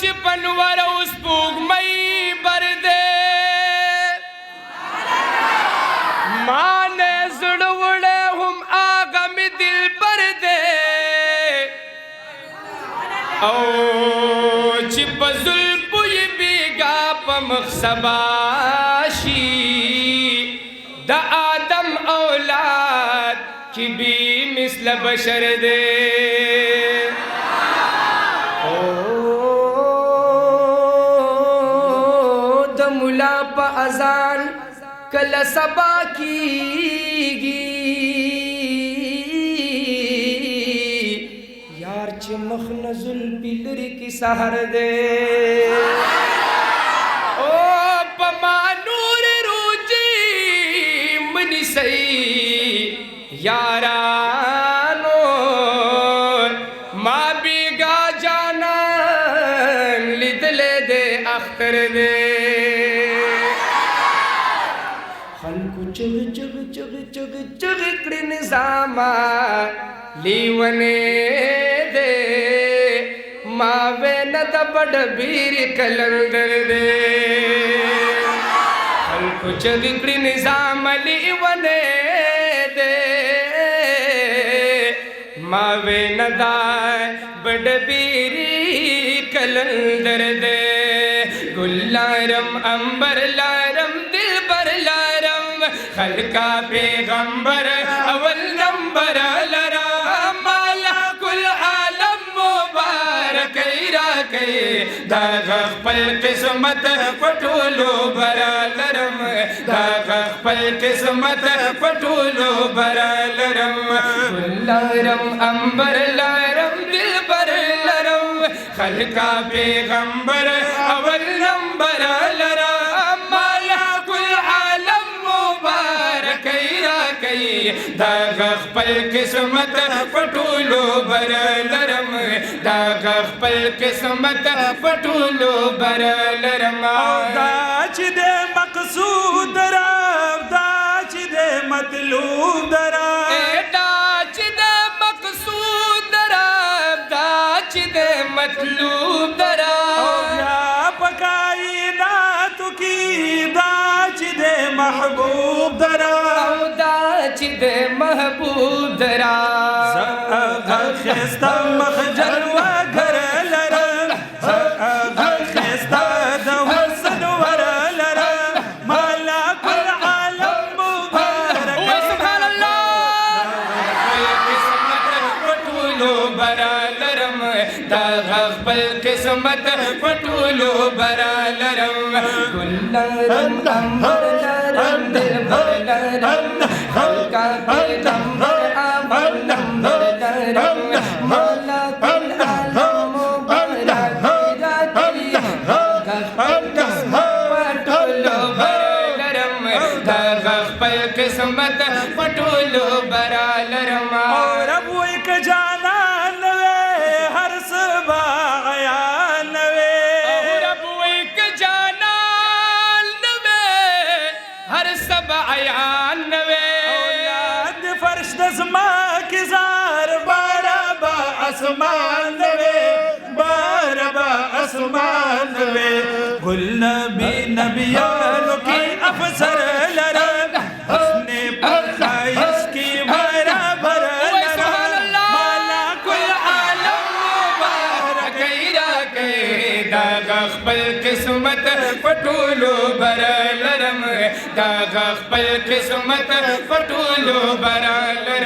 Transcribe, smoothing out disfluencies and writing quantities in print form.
چې پنور او سپوږمۍ بر دی ما نه زړه وړی هم هغه مې دلبر دی او چې په زلفو یې بیګا په مخ سبا شي د آدم اولاد کی بھی مثل بشر دے د ملا په اذان کله سبا کیږي یار چې مخ نه زلفې لري کې سحر دے او په ما نور روجي منی سئی یارانو ما بیگا جانا لیدلے دے اختر دے خلکو چغ چغ چغ چغ چغ کړي نظاما لیونے دے ما وینا د بڑ بیر کلندر دے خلکو چغ کړي نظاما لیونے ماوے ندائے بڑ بیری کلندر دے گل لارم امبر لارم دل بر لارم خلقہ پیغمبر اول نمبر لرم مالا کل عالم مبارک راکی داغ پل قسمت پٹولو برا لرم داغ پل قسمت پٹولو برا لرم گل لارم امبر لارم دل بر لرم خلقہ پیغمبر اول نمبر لرم مالا کل عالم مبارک راکی داغ پل قسمت پٹولو بر لرم داغ پل قسمت پٹولو بر لرم دا چې د مقصود رب دا چې د مطلوب درب مطلوب درا یا پکائنات کی دا چې د محبوب درا دا چې د محبوب درا خستا مخجل و گھر لرم خستا د حسن ور لرم مالا کل عالم مبارک سبحان الله پټولو برا لرم دا خپل قسمت پټولو برا لرم ګل لرم امبر لرم دل بر لرم خلقہ پیغمبر اول نمبر لرم مولا کل عالم مبارک راکی خپل قسمت پټولو برا لرم دا خپل قسمت پټولو برا لرم اور اب وہ ایک جانا آسمان وے باربا آسمان وے گل نبی نبیانو کی افسر لرم حسن پر خائش کی برابر لرم مالا کل عالم مبارک راکی داغ خپل قسمت پټولو بر لرم داغ خپل قسمت پټولو بر لرم